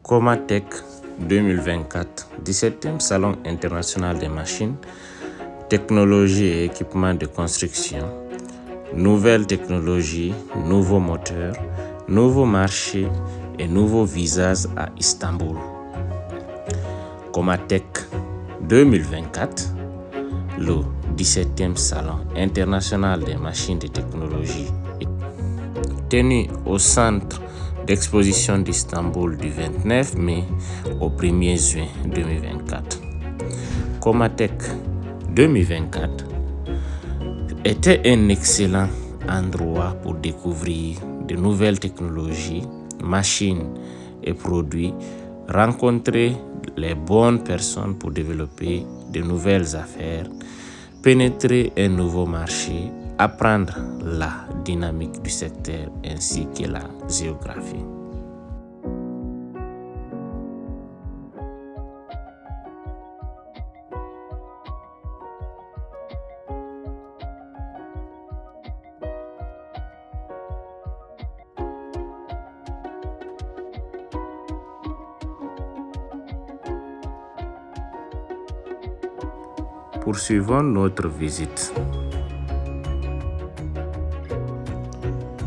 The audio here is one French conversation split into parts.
Comatec 2024, 17e Salon international des machines, technologies et équipements de construction, nouvelles technologies, nouveaux moteurs, nouveaux marchés et nouveaux visas à Istanbul. Comatec 2024, le 17e Salon international des machines de technologie, tenu au centre d'exposition d'Istanbul du 29 mai au 1er juin 2024. Comatec 2024 était un excellent endroit pour découvrir de nouvelles technologies, machines et produits, rencontrer les bonnes personnes pour développer de nouvelles affaires, pénétrer un nouveau marché, apprendre la dynamique du secteur ainsi que la géographie. Poursuivons notre visite.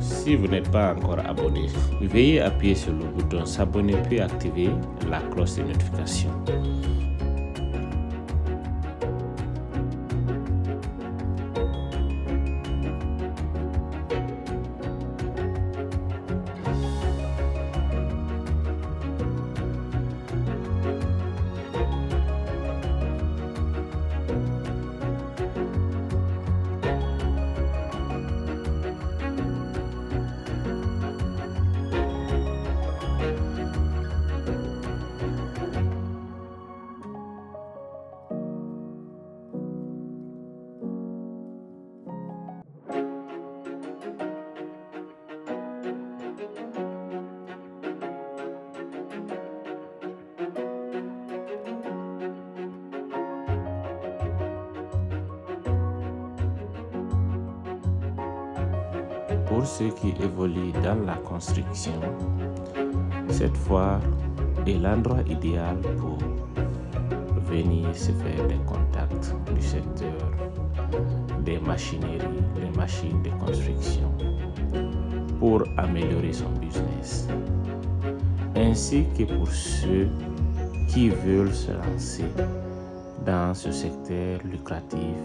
Si vous n'êtes pas encore abonné, veuillez appuyer sur le bouton s'abonner puis activer la cloche de notification. Pour ceux qui évoluent dans la construction, cette foire est l'endroit idéal pour venir se faire des contacts du secteur des machineries, les machines de construction, pour améliorer son business, ainsi que pour ceux qui veulent se lancer dans ce secteur lucratif.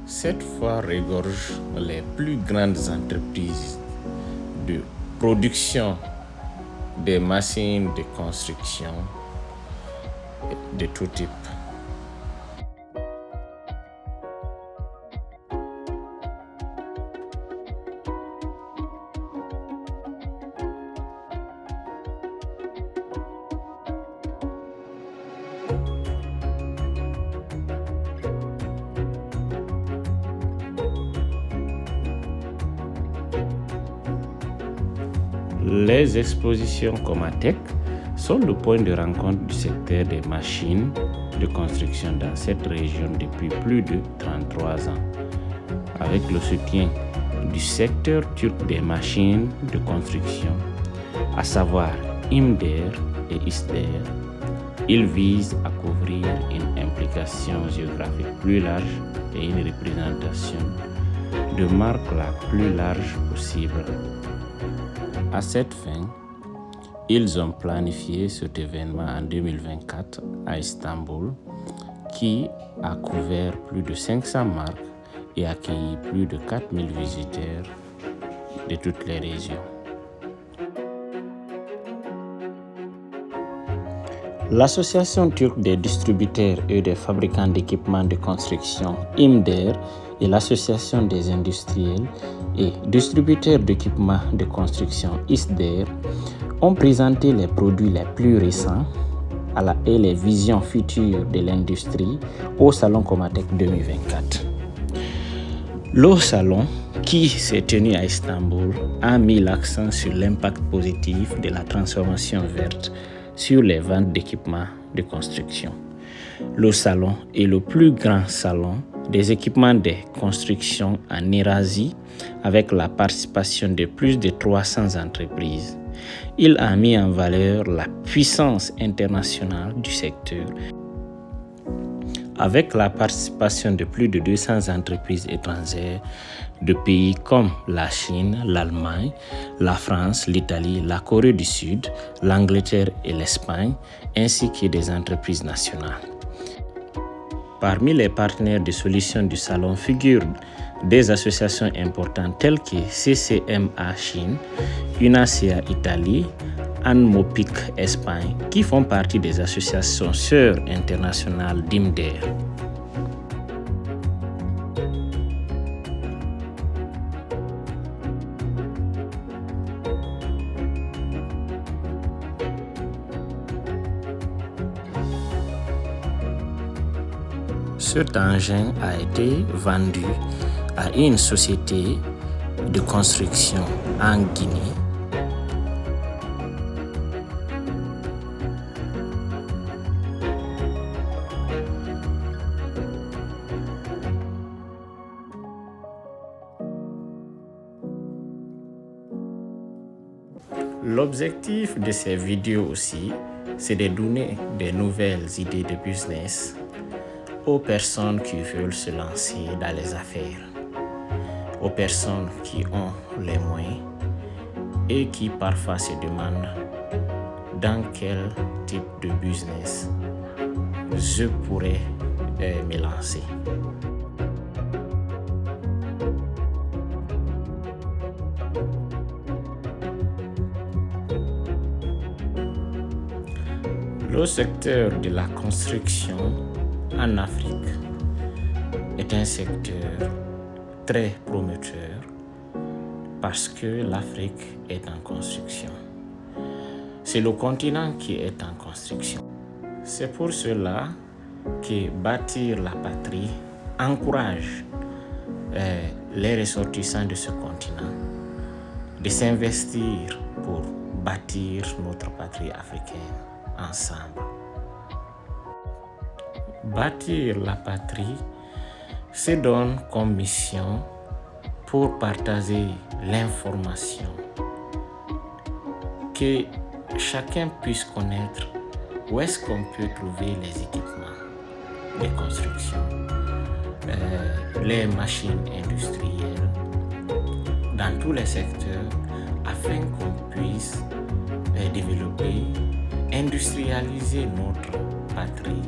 Cette foire regorge les plus grandes entreprises de production des machines de construction de tout type. Les expositions Comatec sont le point de rencontre du secteur des machines de construction dans cette région depuis plus de 33 ans. Avec le soutien du secteur turc des machines de construction, à savoir IMDER et İSDER, il vise à couvrir une implication géographique plus large et une représentation de marque la plus large possible. À cette fin, ils ont planifié cet événement en 2024 à Istanbul, qui a couvert plus de 500 marques et accueilli plus de 4000 visiteurs de toutes les régions. L'Association turque des distributeurs et des fabricants d'équipements de construction, IMDER, et l'Association des industriels et distributeurs d'équipements de construction, İSDER, ont présenté les produits les plus récents et les visions futures de l'industrie au Salon Comatec 2024. Le salon, qui s'est tenu à Istanbul, a mis l'accent sur l'impact positif de la transformation verte sur les ventes d'équipements de construction. Le salon est le plus grand salon des équipements de construction en Eurasie avec la participation de plus de 300 entreprises. Il a mis en valeur la puissance internationale du secteur avec la participation de plus de 200 entreprises étrangères de pays comme la Chine, l'Allemagne, la France, l'Italie, la Corée du Sud, l'Angleterre et l'Espagne, ainsi que des entreprises nationales. Parmi les partenaires de solutions du salon figurent des associations importantes telles que CCMA Chine, UNACEA Italie, ANMOPIC Espagne, qui font partie des associations sœurs internationales d'IMDER. Cet engin a été vendu à une société de construction en Guinée. L'objectif de ces vidéos aussi, c'est de donner des nouvelles idées de business aux personnes qui veulent se lancer dans les affaires, aux personnes qui ont les moyens et qui parfois se demandent dans quel type de business je pourrais me lancer. Le secteur de la construction en Afrique est un secteur très prometteur parce que l'Afrique est en construction. C'est le continent qui est en construction. C'est pour cela que Bâtir la patrie encourage les ressortissants de ce continent de s'investir pour bâtir notre patrie africaine ensemble. Bâtir la patrie se donne comme mission pour partager l'information, que chacun puisse connaître où est-ce qu'on peut trouver les équipements de construction, les machines industrielles dans tous les secteurs afin qu'on puisse développer, industrialiser notre patrie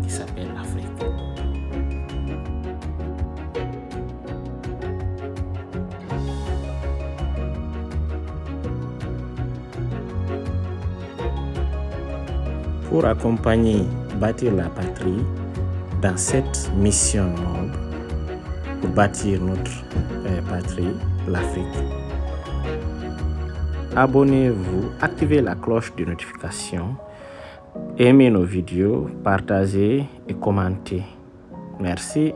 qui s'appelle l'Afrique. Pour accompagner Bâtir la patrie dans cette mission noble, pour bâtir notre patrie, l'Afrique, abonnez-vous, activez la cloche de notification, aimez nos vidéos, partagez et commentez. Merci.